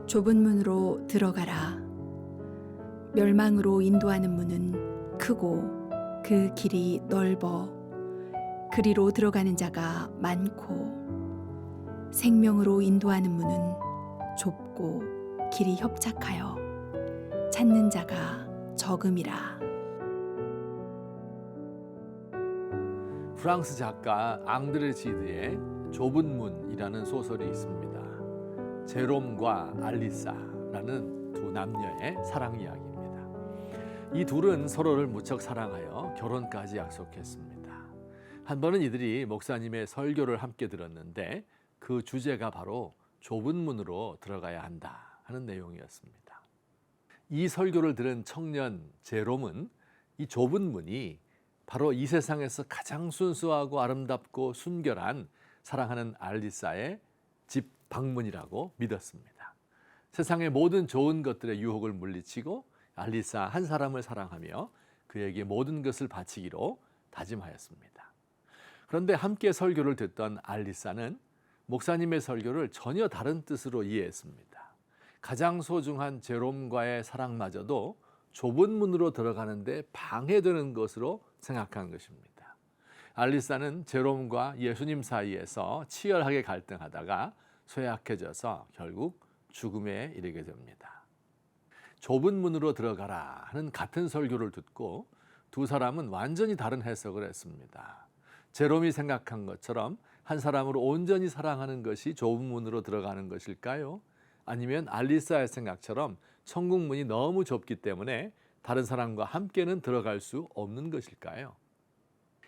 좁은 문으로 들어가라. 멸망으로 인도하는 문은 크고 그 길이 넓어 그리로 들어가는 자가 많고 생명으로 인도하는 문은 좁고 길이 협착하여 찾는 자가 적음이라. 프랑스 작가 앙드레 지드의 좁은 문이라는 소설이 있습니다. 제롬과 알리사라는 두 남녀의 사랑 이야기입니다. 이 둘은 서로를 무척 사랑하여 결혼까지 약속했습니다. 한 번은 이들이 목사님의 설교를 함께 들었는데 그 주제가 바로 좁은 문으로 들어가야 한다 하는 내용이었습니다. 이 설교를 들은 청년 제롬은 이 좁은 문이 바로 이 세상에서 가장 순수하고 아름답고 순결한 사랑하는 알리사의 집 방문이라고 믿었습니다. 세상의 모든 좋은 것들의 유혹을 물리치고 알리사 한 사람을 사랑하며 그에게 모든 것을 바치기로 다짐하였습니다. 그런데 함께 설교를 듣던 알리사는 목사님의 설교를 전혀 다른 뜻으로 이해했습니다. 가장 소중한 제롬과의 사랑마저도 좁은 문으로 들어가는데 방해되는 것으로 생각한 것입니다. 알리사는 제롬과 예수님 사이에서 치열하게 갈등하다가 쇠약해져서 결국 죽음에 이르게 됩니다. 좁은 문으로 들어가라 하는 같은 설교를 듣고 두 사람은 완전히 다른 해석을 했습니다. 제롬이 생각한 것처럼 한 사람을 온전히 사랑하는 것이 좁은 문으로 들어가는 것일까요? 아니면 알리사의 생각처럼 천국 문이 너무 좁기 때문에 다른 사람과 함께는 들어갈 수 없는 것일까요?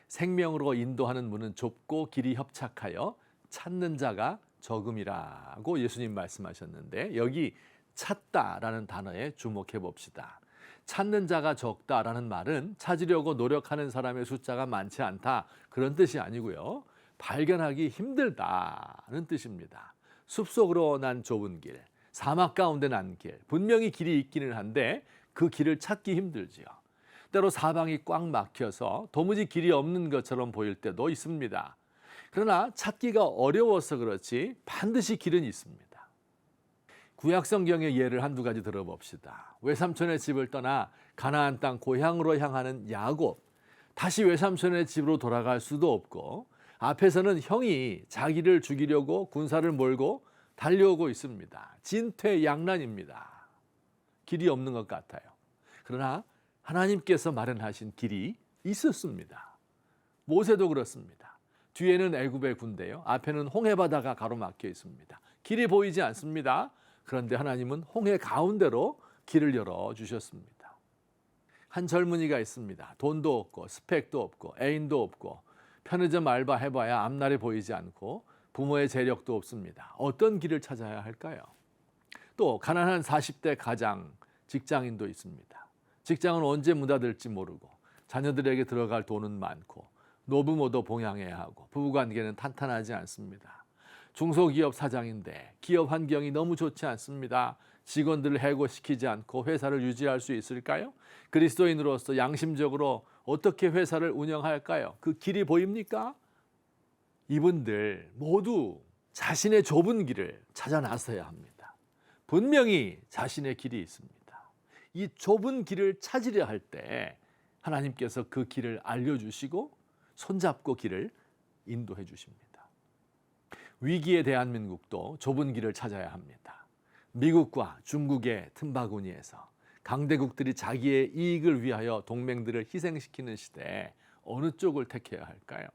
생명으로 인도하는 문은 좁고 길이 협착하여 찾는 자가 적음이라고 예수님 말씀하셨는데 여기 찾다라는 단어에 주목해 봅시다. 찾는 자가 적다라는 말은 찾으려고 노력하는 사람의 숫자가 많지 않다 그런 뜻이 아니고요. 발견하기 힘들다는 뜻입니다. 숲속으로 난 좁은 길, 사막 가운데 난 길, 분명히 길이 있기는 한데 그 길을 찾기 힘들지요. 때로 사방이 꽉 막혀서 도무지 길이 없는 것처럼 보일 때도 있습니다. 그러나 찾기가 어려워서 그렇지 반드시 길은 있습니다. 구약 성경의 예를 한두 가지 들어봅시다. 외삼촌의 집을 떠나 가나안 땅 고향으로 향하는 야곱, 다시 외삼촌의 집으로 돌아갈 수도 없고 앞에서는 형이 자기를 죽이려고 군사를 몰고 달려오고 있습니다. 진퇴양난입니다. 길이 없는 것 같아요. 그러나 하나님께서 마련하신 길이 있었습니다. 모세도 그렇습니다. 뒤에는 애굽의 군대요. 앞에는 홍해 바다가 가로막혀 있습니다. 길이 보이지 않습니다. 그런데 하나님은 홍해 가운데로 길을 열어주셨습니다. 한 젊은이가 있습니다. 돈도 없고 스펙도 없고 애인도 없고 편의점 알바 해봐야 앞날이 보이지 않고 부모의 재력도 없습니다. 어떤 길을 찾아야 할까요? 또 가난한 40대 가장 직장인도 있습니다. 직장은 언제 문 닫을지 모르고 자녀들에게 들어갈 돈은 많고 노부모도 봉양해야 하고 부부관계는 탄탄하지 않습니다. 중소기업 사장인데 기업 환경이 너무 좋지 않습니다. 직원들을 해고시키지 않고 회사를 유지할 수 있을까요? 그리스도인으로서 양심적으로 어떻게 회사를 운영할까요? 그 길이 보입니까? 이분들 모두 자신의 좁은 길을 찾아 나서야 합니다. 분명히 자신의 길이 있습니다. 이 좁은 길을 찾으려 할 때 하나님께서 그 길을 알려주시고 손잡고 길을 인도해 주십니다. 위기의 대한민국도 좁은 길을 찾아야 합니다. 미국과 중국의 틈바구니에서 강대국들이 자기의 이익을 위하여 동맹들을 희생시키는 시대에 어느 쪽을 택해야 할까요?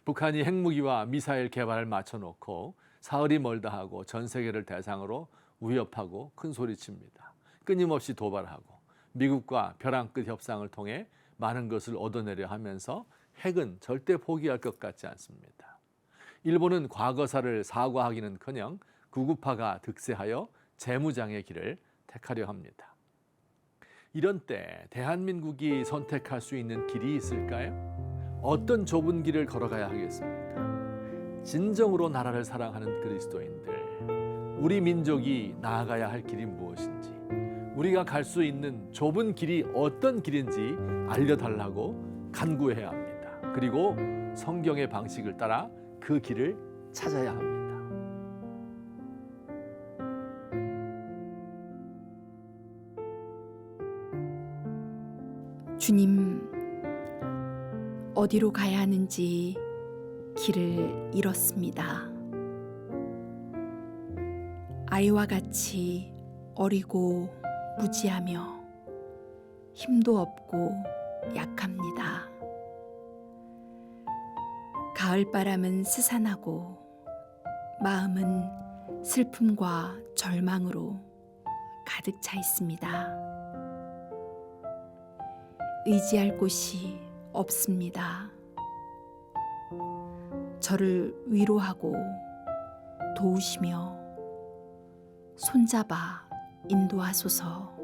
북한이 핵무기와 미사일 개발을 맞춰놓고 사흘이 멀다 하고 전 세계를 대상으로 위협하고 큰 소리칩니다. 끊임없이 도발하고 미국과 벼랑 끝 협상을 통해 많은 것을 얻어내려 하면서 핵은 절대 포기할 것 같지 않습니다. 일본은 과거사를 사과하기는커녕 구구파가 득세하여 재무장의 길을 택하려 합니다. 이런 때 대한민국이 선택할 수 있는 길이 있을까요? 어떤 좁은 길을 걸어가야 하겠습니까? 진정으로 나라를 사랑하는 그리스도인들, 우리 민족이 나아가야 할 길이 무엇인지, 우리가 갈 수 있는 좁은 길이 어떤 길인지 알려달라고 간구해야 합니다. 그리고 성경의 방식을 따라 그 길을 찾아야 합니다. 주님, 어디로 가야 하는지 길을 잃었습니다. 아이와 같이 어리고 무지하며 힘도 없고 약합니다. 가을바람은 스산하고 마음은 슬픔과 절망으로 가득 차 있습니다. 의지할 곳이 없습니다. 저를 위로하고 도우시며 손잡아 인도하소서.